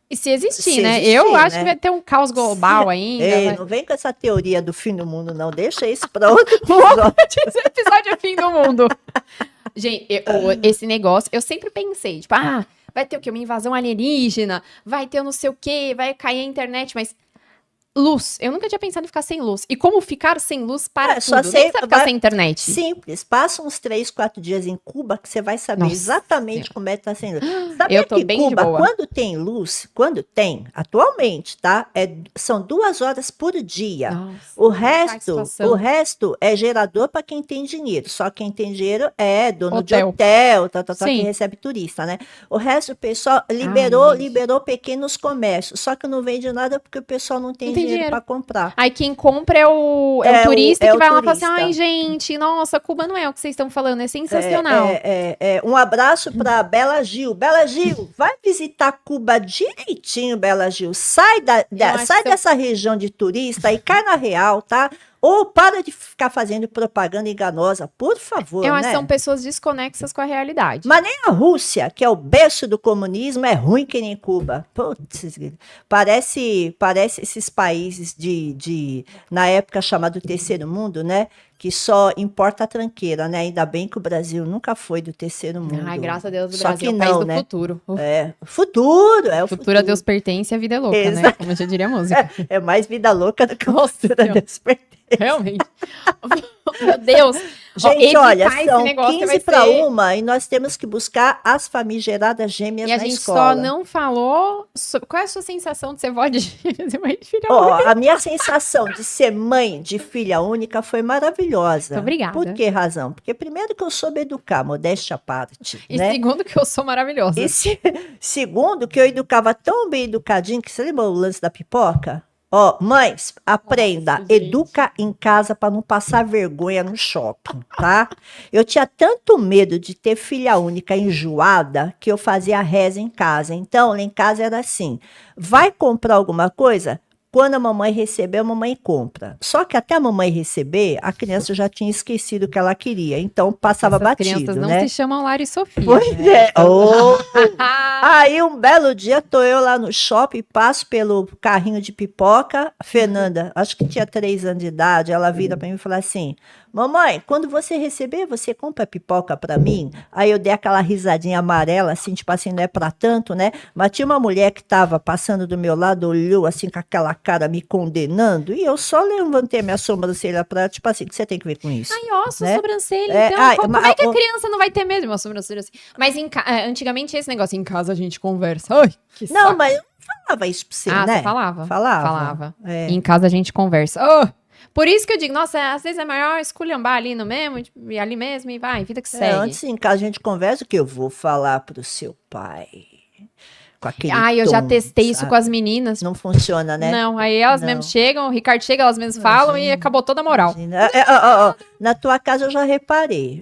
E se existir, Se né? existir, Eu acho né? que vai ter um caos global ainda. Ei, não vem com essa teoria do fim do mundo, não. Deixa isso pra outro episódio. Esse episódio é fim do mundo. Gente, esse negócio, eu sempre pensei, tipo, vai ter o quê? Uma invasão alienígena, vai ter não sei o quê, vai cair a internet, mas luz, eu nunca tinha pensado em ficar sem luz. E como ficar sem luz para só tudo? Nem precisa ficar sem internet. Simples, passa uns 3, 4 dias em Cuba que você vai saber exatamente como é que tá sem luz. Sabe Eu tô que bem Cuba, de boa. quando tem luz, atualmente, tá? São 2 horas por dia. Nossa, O resto é gerador para quem tem dinheiro. Só quem tem dinheiro é dono de Hotel. hotel, que Sim. recebe turista, né? O resto, o pessoal liberou pequenos comércios. Só que não vende nada porque o pessoal não tem dinheiro para comprar. Aí quem compra é o turista que vai lá e fala assim, ai gente, nossa, Cuba não é o que vocês estão falando, é sensacional. Um abraço para Bela Gil. Bela Gil, vai visitar Cuba direitinho, Bela Gil. Sai dessa região de turista e cai na real, tá? Ou para de ficar fazendo propaganda enganosa, por favor, Eu acho né? que são pessoas desconexas com a realidade. Mas nem a Rússia, que é o berço do comunismo, é ruim que nem Cuba. Putz, parece esses países na época chamado Terceiro Mundo, né? Que só importa a tranqueira, né? Ainda bem que o Brasil nunca foi do Terceiro Mundo. Ai, graças a Deus, o Só Brasil que é o país do né? futuro. Futuro, é o futuro a Deus pertence e a vida é louca, né? Como já diria a música. É mais vida louca do que o futuro a Deus pertence. Realmente. Meu Deus. Gente, olha, são 15 para 1 e nós temos que buscar as famigeradas gêmeas na escola. E a gente só não falou sobre... Qual é a sua sensação de ser vó de gêmeas e mãe de filha única? A minha sensação de ser mãe de filha única foi maravilhosa. Muito obrigada. Por que razão? Porque primeiro que eu soube educar, modéstia à parte. E né? segundo que eu sou maravilhosa. E segundo que eu educava tão bem educadinho, que você lembra o lance da pipoca? Mães, aprenda, educa em casa para não passar vergonha no shopping, tá? Eu tinha tanto medo de ter filha única enjoada que eu fazia reza em casa. Então, lá em casa era assim: vai comprar alguma coisa? Quando a mamãe receber, a mamãe compra. Só que até a mamãe receber, a criança já tinha esquecido o que ela queria. Então, passava batido, né? As crianças não se chamam Lara e Sofia. Pois Aí, um belo dia, tô eu lá no shopping, passo pelo carrinho de pipoca. Fernanda, acho que tinha 3 anos de idade, ela vira pra mim e fala assim: mamãe, quando você receber, você compra pipoca pra mim? Aí eu dei aquela risadinha amarela, assim, tipo assim, não é pra tanto, né? Mas tinha uma mulher que tava passando do meu lado, olhou assim com aquela cara me condenando, e eu só levantei a minha sobrancelha pra ela, tipo assim, o que você tem que ver com isso? Ai, sua sobrancelha, então. Como é que a criança não vai ter mesmo uma sobrancelha assim? Mas antigamente esse negócio, em casa a gente conversa. Ai, que saco. Não, mas eu não falava isso pra você, né? Você falava. Falava. Em casa a gente conversa. Por isso que eu digo, nossa, às vezes é melhor esculhambar ali no mesmo, e ali mesmo, e vai, vida que segue. Antes em casa a gente conversa o que eu vou falar pro seu pai. Com aquele eu já testei isso com as meninas. Não funciona, né? Não, aí elas mesmas chegam, o Ricardo chega, elas mesmas falam e acabou toda a moral. Na tua casa eu já reparei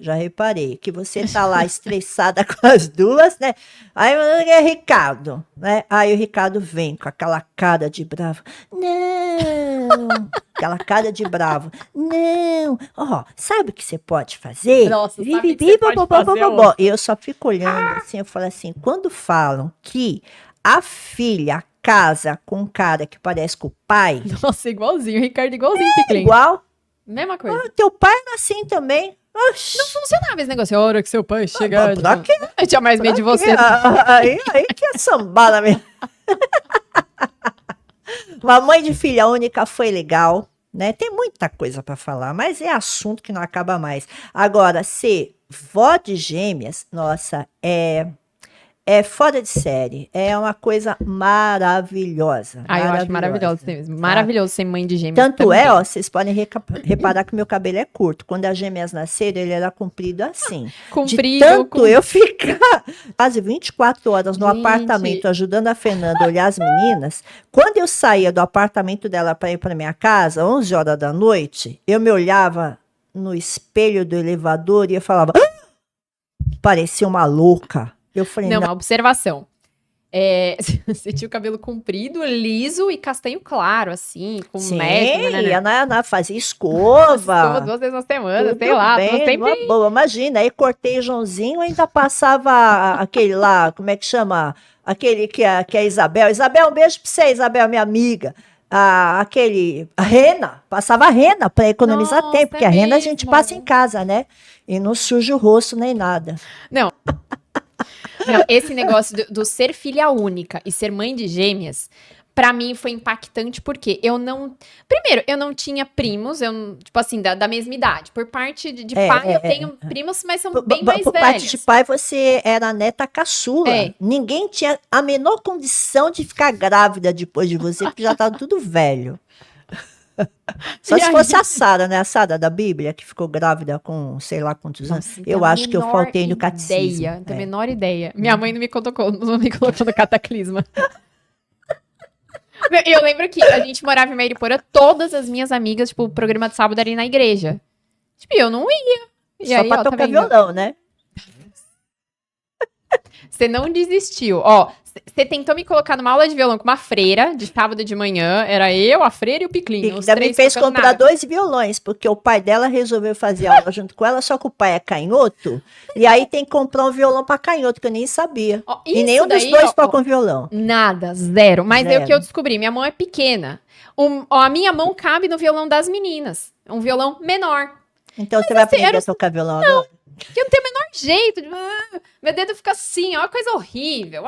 que você tá lá estressada com as duas, né? Aí é Ricardo, né? Aí o Ricardo vem com aquela cara de bravo. Não! Aquela cara de bravo. Não! Sabe o que você pode fazer? Nossa, sabe o que você pode fazer? E eu só fico olhando assim, eu falo assim, quando falam que a filha casa com um cara que parece com o pai... Nossa, igualzinho, o Ricardo igualzinho, Piclin. Igual. Mesma coisa. Teu pai era assim também. Oxi. Não funcionava esse negócio. A hora que seu pai chegar... Pra quê? Eu tinha mais medo de você. Aí que é sambar na minha... Mamãe de filha única foi legal, né? Tem muita coisa para falar, mas é assunto que não acaba mais. Agora, ser vó de gêmeas, nossa, é é fora de série. É uma coisa maravilhosa. Ah, eu acho maravilhoso mesmo. sabe? Maravilhoso ser mãe de gêmeos Tanto é, também. ó, vocês podem reparar que meu cabelo é curto. Quando as gêmeas nasceram, ele era comprido assim. De Comprido, tanto eu ficar quase 24 horas no Gente. apartamento ajudando a Fernanda a olhar as meninas, quando eu saía do apartamento dela para ir para minha casa, 11 horas da noite, eu me olhava no espelho do elevador e eu falava, "Ah!" Parecia uma louca. Eu falei, Não, não, uma observação. É, você tinha o cabelo comprido, liso e castanho claro, assim, com sim, mecha, né? Ana fazia Escova escova. 2 vezes na semana, sei Tudo lá, tô bem, sempre... numa boa. Imagina, aí cortei o Joãozinho, ainda passava aquele lá, como é que chama? Aquele que é a Isabel. Isabel, um beijo pra você, Isabel, minha amiga. A rena, passava a rena para economizar Nossa, tempo, porque é a rena a gente mesmo. passa em casa, né? E não suja o rosto nem nada. Não, esse negócio do ser filha única e ser mãe de gêmeas, pra mim foi impactante porque eu não. Primeiro, eu não tinha primos, tipo assim, da mesma idade. Por parte de pai, eu tenho primos, mas são bem mais Por parte de velhos. pai, você era a neta caçula. É. Ninguém tinha a menor condição de ficar grávida depois de você, porque já estava tudo velho. Só E se aí? fosse a Sara, né? A Sara da Bíblia, que ficou grávida com sei lá quantos anos. Nossa, Eu tenho a acho que eu menor faltei no catecismo. ideia, não tenho a É. menor ideia. Minha mãe não me colocou no cataclisma. Eu lembro que a gente morava em Meiriporã, todas as minhas amigas, tipo, o programa de sábado era ir na igreja. Tipo, eu não ia. E Só aí, pra ó, tá tocar vendo? violão, né? Você não desistiu. Ó, você tentou me colocar numa aula de violão com uma freira, de sábado de manhã. Era eu, a freira e o E Piclinho. que Os ainda me três fez tocando comprar nada. 2 violões, porque o pai dela resolveu fazer aula junto com ela, só que o pai é canhoto. E aí tem que comprar um violão pra canhoto, que eu nem sabia. Ó, E isso nenhum dos daí, dois ó, tocam violão. nada, zero. Mas aí o que Zero. eu descobri? Minha mão é pequena. A minha mão cabe no violão das meninas. Um violão menor. Então você vai assim, aprender era a tocar violão agora? Que eu não tenho o menor jeito. Meu dedo fica assim, é uma coisa horrível.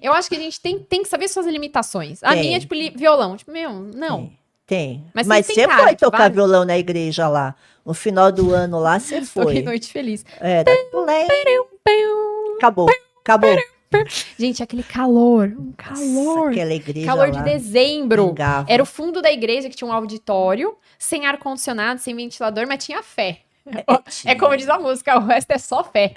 Eu acho que a gente tem que saber suas limitações. A Tem. minha é tipo violão. Tipo, meu, não. Tem. Mas Mas vocês você tentaram, foi tocar vários. violão na igreja lá. No final do ano lá, você Toquei foi. Noite Feliz. Era. Acabou. Acabou. Gente, aquele calor. Um Nossa, calor. aquela igreja Calor lá. de dezembro. pingava. Era o fundo da igreja que tinha um auditório, sem ar-condicionado, sem ventilador, mas tinha fé. É como diz a música, o resto é só fé.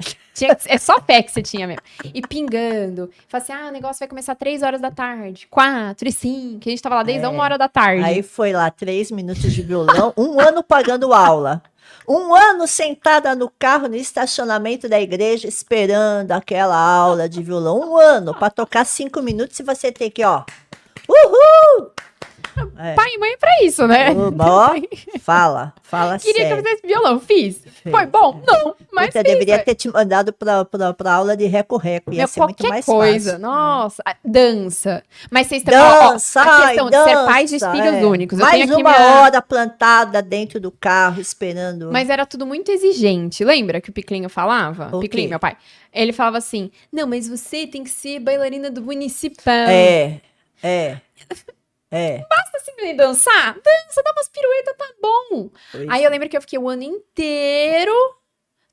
É só fé que você tinha mesmo. E pingando. Fala assim, o negócio vai começar 3 horas da tarde, 4 e 5. Que a gente tava lá desde 1 hora da tarde. Aí foi lá 3 minutos de violão, 1 ano pagando aula. 1 ano sentada no carro no estacionamento da igreja esperando aquela aula de violão. 1 ano para tocar 5 minutos e você tem que, ó. Uhul! Pai e mãe é pra isso, né? Ó, fala Queria que eu sério. fizesse violão, fiz. Foi bom? Não, mas Você fiz, deveria né? ter te mandado para aula de reco-reco, ia ser muito Qualquer mais coisa. fácil. Nossa, dança. Mas vocês também, ó, Dança, a questão de ser pais de dança, filhos únicos. Eu Mais tenho aqui uma minha... hora plantada dentro do carro, esperando. Mas era tudo muito exigente. Lembra que o Piclinho falava? O Piclinho, quê? meu pai. Ele falava assim: não, mas você tem que ser bailarina do municipal. É. Basta simplesmente dançar? Dança, dá umas piruetas, tá bom. Pois Aí eu lembro que eu fiquei o ano inteiro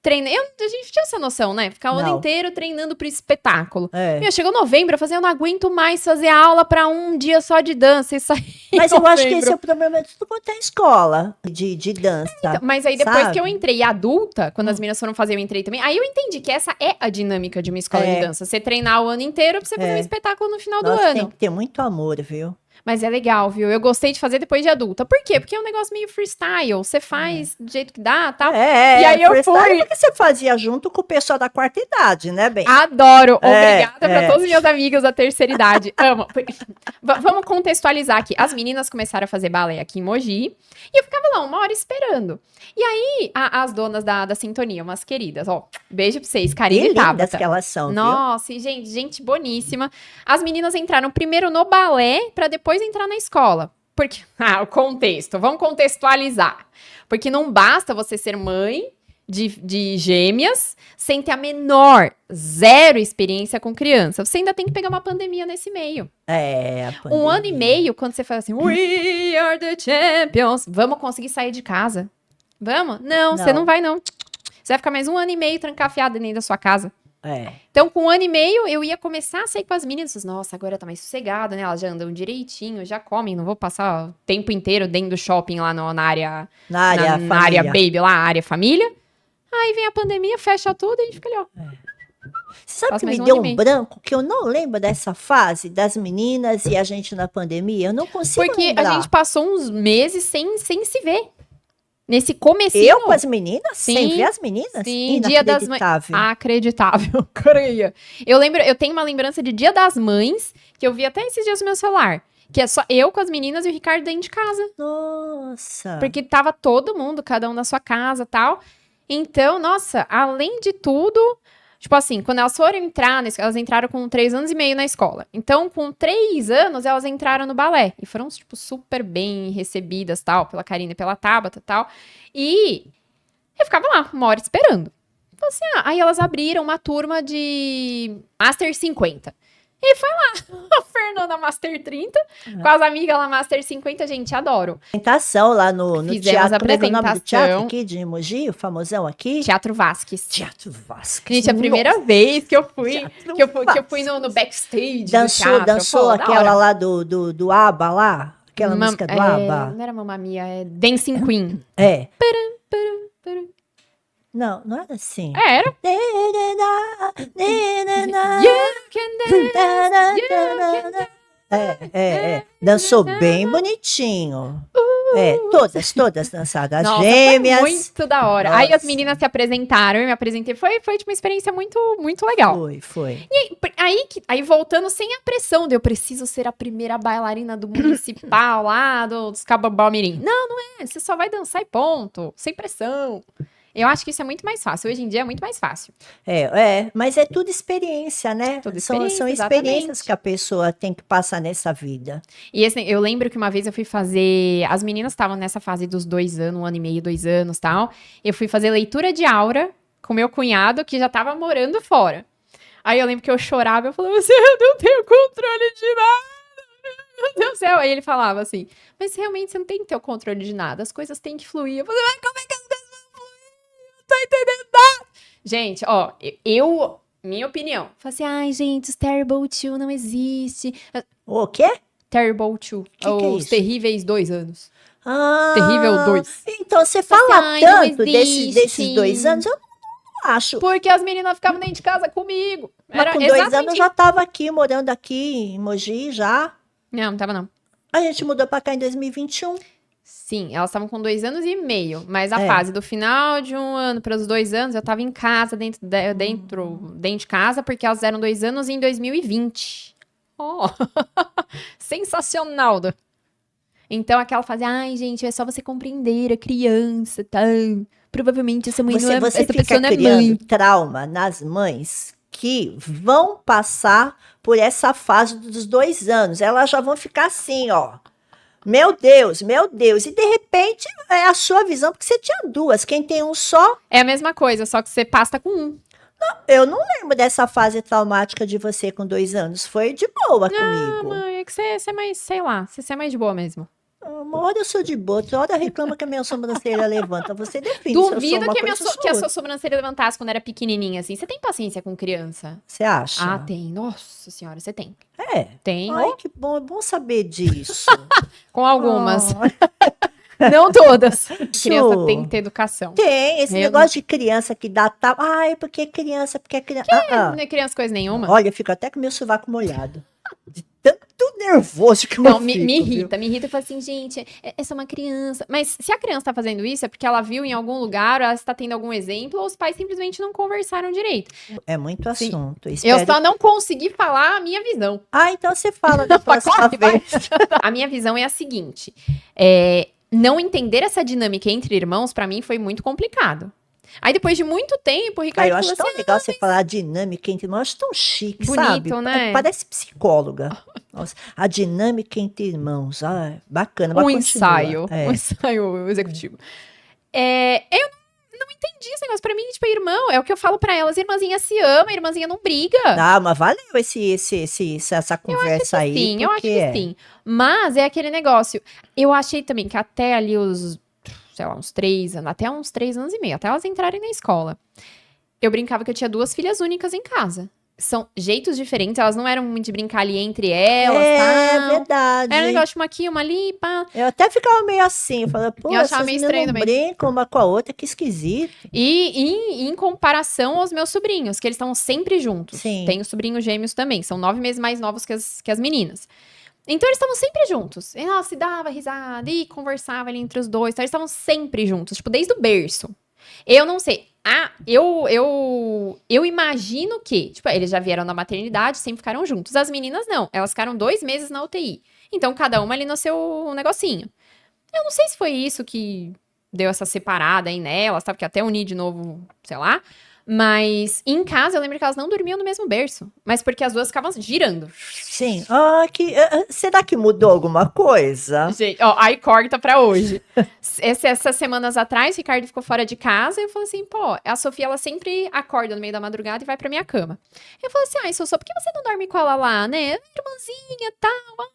treinando. A gente tinha essa noção, né? Ficar o ano Não. inteiro treinando pro espetáculo. é. Meu, chegou novembro, eu falei, eu não aguento mais fazer aula pra um dia só de dança. Isso aí. Mas eu acho que novembro. esse é o problema de tudo quanto é escola de dança. Então, mas aí depois sabe? que eu entrei adulta, quando as meninas foram fazer, eu entrei também. Aí eu entendi que essa é a dinâmica de uma escola de dança. Você treinar o ano inteiro pra você fazer um espetáculo no final do Nossa, ano. tem que ter muito amor, viu? Mas é legal, viu? Eu gostei de fazer depois de adulta. Por quê? Porque é um negócio meio freestyle. Você faz do jeito que dá, tal. E aí eu freestyle fui. porque você fazia junto com o pessoal da quarta idade, né, bem? Adoro. Obrigada pra é. todos os meus amigos da terceira idade. Amo. Vamos contextualizar aqui. As meninas começaram a fazer balé aqui em Mogi. E eu ficava lá 1 hora esperando. E aí, as donas da Sintonia, umas queridas, ó. Beijo pra vocês, Que Karine e lindas Tabata. que elas são, viu? Nossa, e gente boníssima. As meninas entraram primeiro no balé pra depois entrar na escola. Porque, o contexto, vamos contextualizar. Porque não basta você ser mãe de gêmeas sem ter a menor, zero experiência com criança. Você ainda tem que pegar uma pandemia nesse meio. A 1 ano e pandemia. meio, quando você fala assim, We are the champions, vamos conseguir sair de casa? Vamos? Não, você não vai não. Você vai ficar mais 1 ano e meio trancafiada dentro da sua casa. É. Então, com 1 ano e meio, eu ia começar a sair com as meninas. Nossa, agora tá mais sossegada, né? Elas já andam direitinho, já comem. Não vou passar o tempo inteiro dentro do shopping lá na área... Na área na área família. baby, lá, área família. Aí vem a pandemia, fecha tudo e a gente fica ali, ó. Você sabe Faz que mais me 1 deu ano e um meio. branco, que eu não lembro dessa fase das meninas e a gente na pandemia? Eu não consigo Porque a lembrar. gente passou uns meses sem se ver. Nesse comecinho. Eu com as meninas? Sem Sim, ver as meninas? Sim, Dia das Mães. Inacreditável. Acreditável, creia. Eu tenho uma lembrança de Dia das Mães, que eu vi até esses dias no meu celular. Que é só eu com as meninas e o Ricardo dentro de casa. Nossa. Porque tava todo mundo, cada um na sua casa e tal. Então, nossa, além de tudo, tipo assim, quando elas foram entrar, elas entraram com 3 anos e meio na escola. Então, com 3 anos, elas entraram no balé. E foram, tipo, super bem recebidas, tal, pela Karina e pela Tabata e tal. E eu ficava lá, 1 hora esperando. Falei assim, aí elas abriram uma turma de Master 50. E foi lá, a Fernanda Master 30, com as amigas lá Master 50, gente, adoro. Apresentação lá no Fizemos teatro. a Como é que é o nome do teatro apresentação. aqui de Mogi, o famosão aqui? Teatro Vasques. Teatro Vasques. Gente, a primeira vez que eu fui, Teatro que eu fui no Vasques. backstage Dançou, do teatro. dançou Pô, da aquela hora. lá do ABBA lá? Aquela música do ABBA? Não era Mamma Mia, é Dancing Queen. É. Param. Não, não era assim. Era. You can dance. É. Dançou bem bonitinho. Todas dançaram. As Nossa, gêmeas. foi muito da hora. Aí as Nossa. meninas se apresentaram, eu me apresentei. Foi tipo uma experiência muito, muito legal. Foi. Aí voltando sem a pressão de eu preciso ser a primeira bailarina do municipal lá, dos Cababal Mirim. Não é. Você só vai dançar e ponto. Sem pressão. Eu acho que isso é muito mais fácil. Hoje em dia é muito mais fácil. Mas é tudo experiência, né? Tudo São experiência, experiências exatamente. que a pessoa tem que passar nessa vida. E eu lembro que uma vez eu fui fazer. As meninas estavam nessa fase dos 2 anos, 1 ano e meio, 2 anos e tal. Eu fui fazer leitura de aura com meu cunhado, que já tava morando fora. Aí eu lembro que eu chorava, eu falava assim, eu não tenho controle de nada, meu Deus do céu. Aí ele falava assim, mas realmente você não tem que ter o controle de nada, as coisas têm que fluir. Eu falei, mas como é que as coisas vão fluir? Não tô entendendo nada. Gente, ó, minha opinião, falei assim, ai gente, os Terrible 2 não existe. O quê? Terrible 2, Que é os isso? terríveis 2 anos. Ah, Terrível 2. Então você Fala fala assim, "Ai, não tanto existe." desses 2 anos, eu não acho. Porque as meninas ficavam dentro de casa comigo. Mas com 2 anos eu já estava aqui, morando aqui em Mogi já. Não tava não. A gente mudou para cá em 2021. Sim, elas estavam com 2 anos e meio. Mas a É. fase do final de 1 ano para os 2 anos, eu tava em casa, dentro de casa, porque elas eram 2 anos em 2020. Oh, sensacional. Então aquela fase, ai gente, é só você compreender a criança, tá? Provavelmente essa mãe não é, Você essa fica pessoa não é criando mãe. trauma nas mães que vão passar por essa fase dos 2 anos. Elas já vão ficar assim, ó. Meu Deus. E de repente é a sua visão, porque você tinha 2. Quem tem um só, É a mesma coisa, só que você passa com 1. eu não lembro dessa fase traumática de você com 2 anos. Foi de boa comigo. Mãe, é que você é mais, sei lá, você é mais de boa mesmo. Uma hora eu sou de boa, outra hora reclama que a minha sobrancelha levanta. Você defende. se eu sou Duvido uma que, coisa, que a eu sua sou. sobrancelha levantasse quando era pequenininha, assim. Você tem paciência com criança? Você acha? Ah, tem. Nossa senhora, você tem. É. Tem. Ai, que bom. É bom saber disso. Com algumas. Ah, Não todas. Criança tem que ter educação. tem esse Eu negócio de criança que dá tapa. Ai, porque é criança, porque é criança. Não é criança coisa nenhuma. Olha, eu fico até com meu sovaco molhado. De tanto nervoso que eu Não, fico. me viu? irrita. Me irrita e fala assim, gente, é só uma criança. Mas se a criança tá fazendo isso, é porque ela viu em algum lugar, ou ela está tendo algum exemplo, ou os pais simplesmente não conversaram direito. É muito Sim. assunto. Eu Espero... só não consegui falar a minha visão. Ah, então você fala da próxima Corre, vai. vez. A minha visão é a seguinte: não entender essa dinâmica entre irmãos, pra mim, foi muito complicado. Aí, depois de muito tempo, o Ricardo Eu acho falou tão assim, legal você falar a dinâmica entre irmãos. Eu acho tão chique, Bonito, sabe? né? Parece psicóloga. Nossa, a dinâmica entre irmãos. Ah, bacana. Mas um continua. ensaio. É. Um ensaio executivo. Eu não entendi esse negócio. Pra mim, tipo, irmão, é o que eu falo pra elas. Irmãzinha se ama, irmãzinha não briga. Ah, mas valeu essa conversa aí. Sim, eu acho porque que sim. Mas é aquele negócio. Eu achei também que até ali os, sei lá, uns 3 anos, até uns 3 anos e meio, até elas entrarem na escola. eu brincava que eu tinha 2 filhas únicas em casa. São jeitos diferentes, elas não eram muito de brincar ali entre elas, É tal. verdade. Era um negócio de uma aqui, uma ali, pá. Eu até ficava meio assim, falava, pô, Eu achava essas meio meninas estranho não também. brincam uma com a outra, que esquisito. E em comparação aos meus sobrinhos, que eles estão sempre juntos. Sim. Tenho sobrinhos gêmeos também, são 9 meses mais novos que as meninas. Então eles estavam sempre juntos. E ela se dava risada e conversava ali entre os dois. Então eles estavam sempre juntos, tipo, desde o berço. Eu não sei. Eu imagino que, tipo, eles já vieram na maternidade, sempre ficaram juntos. As meninas não. Elas ficaram 2 meses na UTI. Então cada uma ali no seu negocinho. Eu não sei se foi isso que deu essa separada aí nelas, tá? Porque até unir de novo, sei lá. Mas em casa eu lembro que elas não dormiam no mesmo berço. Mas porque as duas ficavam girando. Sim. Será que mudou alguma coisa? Gente, ó, aí corta pra hoje. Essas semanas atrás, o Ricardo ficou fora de casa e eu falei assim, pô, a Sofia, ela sempre acorda no meio da madrugada e vai pra minha cama. Eu falei assim, ai, Sossô, por que você não dorme com ela lá, né? Irmãzinha, tal, ai,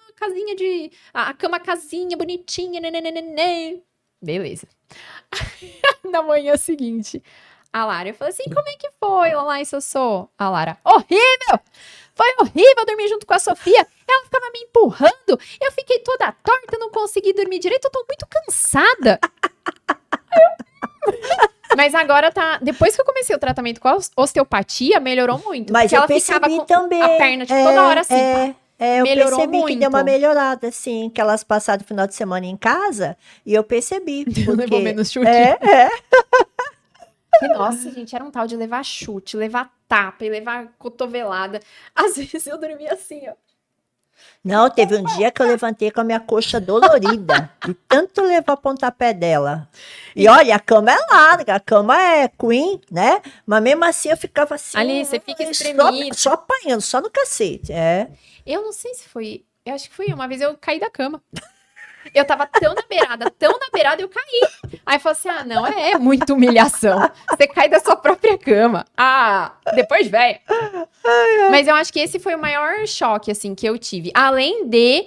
a casinha de... A cama casinha, bonitinha, nenenenene. Beleza. Na manhã seguinte, a Lara, eu falei assim, como é que foi, Lolá e Sossô? A Lara, horrível! Foi horrível dormir junto com a Sofia. Ela ficava me empurrando. Eu fiquei toda torta, não consegui dormir direito. Eu tô muito cansada. Mas agora tá... Depois que eu comecei o tratamento com a osteopatia, melhorou muito. Mas porque eu ela ficava percebi com também. a perna, tipo, toda hora assim. Eu Melhorou percebi que deu uma muito. melhorada, assim, que elas passaram o final de semana em casa, e eu percebi. Levou Porque, menos chute. Porque, nossa, gente, era um tal de levar chute, levar tapa e levar cotovelada. Às vezes eu dormia assim, ó. Não, teve um dia que eu levantei com a minha coxa dolorida, de tanto levar pontapé dela. E olha, a cama é larga, a cama é queen, né? Mas mesmo assim eu ficava assim. Ali, você fica espremido. Só apanhando, só no cacete. Eu não sei se foi. Eu acho que foi uma vez eu caí da cama. Eu tava tão na beirada, eu caí. Aí eu falei assim: ah, não, é muita humilhação. Você cai da sua própria cama. Ah, depois, velho. Mas eu acho que esse foi o maior choque, assim, que eu tive. Além de.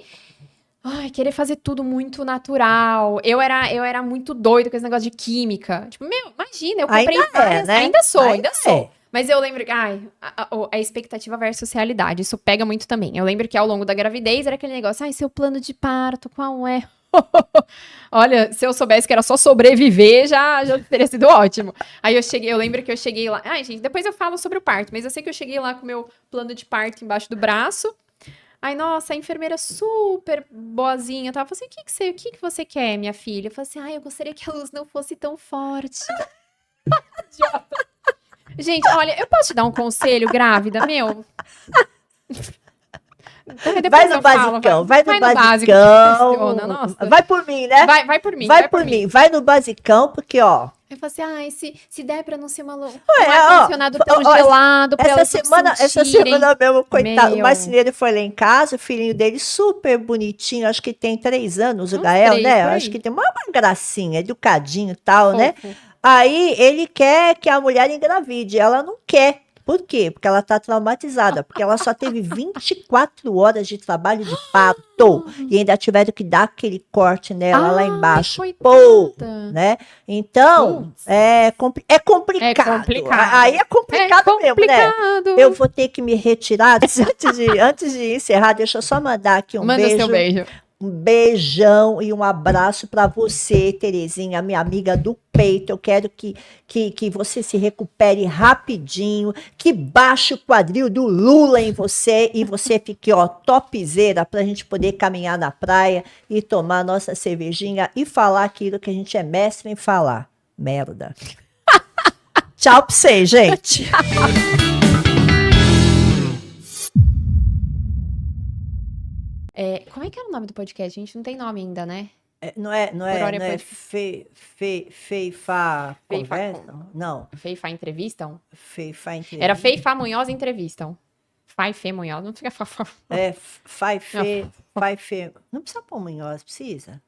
Ai, querer fazer tudo muito natural. Eu era muito doida com esse negócio de química. Tipo, meu, imagina, eu comprei Ainda várias. né? Ainda sou. É. Mas eu lembro que, a expectativa versus realidade, isso pega muito também. Eu lembro que ao longo da gravidez era aquele negócio, ai, seu plano de parto, qual é? Olha, se eu soubesse que era só sobreviver, já teria sido ótimo. Aí eu lembro que eu cheguei lá, ai, gente, depois eu falo sobre o parto, mas eu sei que eu cheguei lá com o meu plano de parto embaixo do braço. Ai, nossa, a enfermeira super boazinha, tava assim, o que você quer, minha filha? Eu falei assim, ai, eu gostaria que a luz não fosse tão forte. Idiota. Gente, olha, eu posso te dar um conselho, grávida, meu? Vai no basicão, vai no basicão. Nossa. Vai por mim, né? Vai por mim, vai por mim. Vai no basicão, porque, ó. Eu falei assim, ai, se der pra não ser um Ué, ar-condicionado tão gelado, pra elas essa semana mesmo, coitado, o Meu. marceneiro foi lá em casa, o filhinho dele super bonitinho, acho que tem 3 anos, o Uns Gael, 3, né? por aí. Acho que tem uma gracinha, educadinho e tal, né? Fofo. Aí ele quer que a mulher engravide, ela não quer. Por quê? Porque ela tá traumatizada, porque ela só teve 24 horas de trabalho de parto e ainda tiveram que dar aquele corte nela lá embaixo. Pô, né? Então, é complicado. Aí é complicado mesmo, né? Eu vou ter que me retirar antes de encerrar, deixa eu só mandar aqui um beijo. Seu beijo. Um beijão e um abraço para você, Terezinha, minha amiga do peito. Eu quero que você se recupere rapidinho, que baixe o quadril do Lula em você e você fique, ó, topzera pra gente poder caminhar na praia e tomar nossa cervejinha e falar aquilo que a gente é mestre em falar. Merda. Tchau pra vocês, gente. Como é que era o nome do podcast? A gente não tem nome ainda, né? Não é Feifá Conversa? Não. Feifá Entrevistam? Feifá Entrevista. Era Feifá Munhoz Entrevistam. Fai Munhoz, não fica... Fai Fê. Não precisa pôr Munhoz, precisa?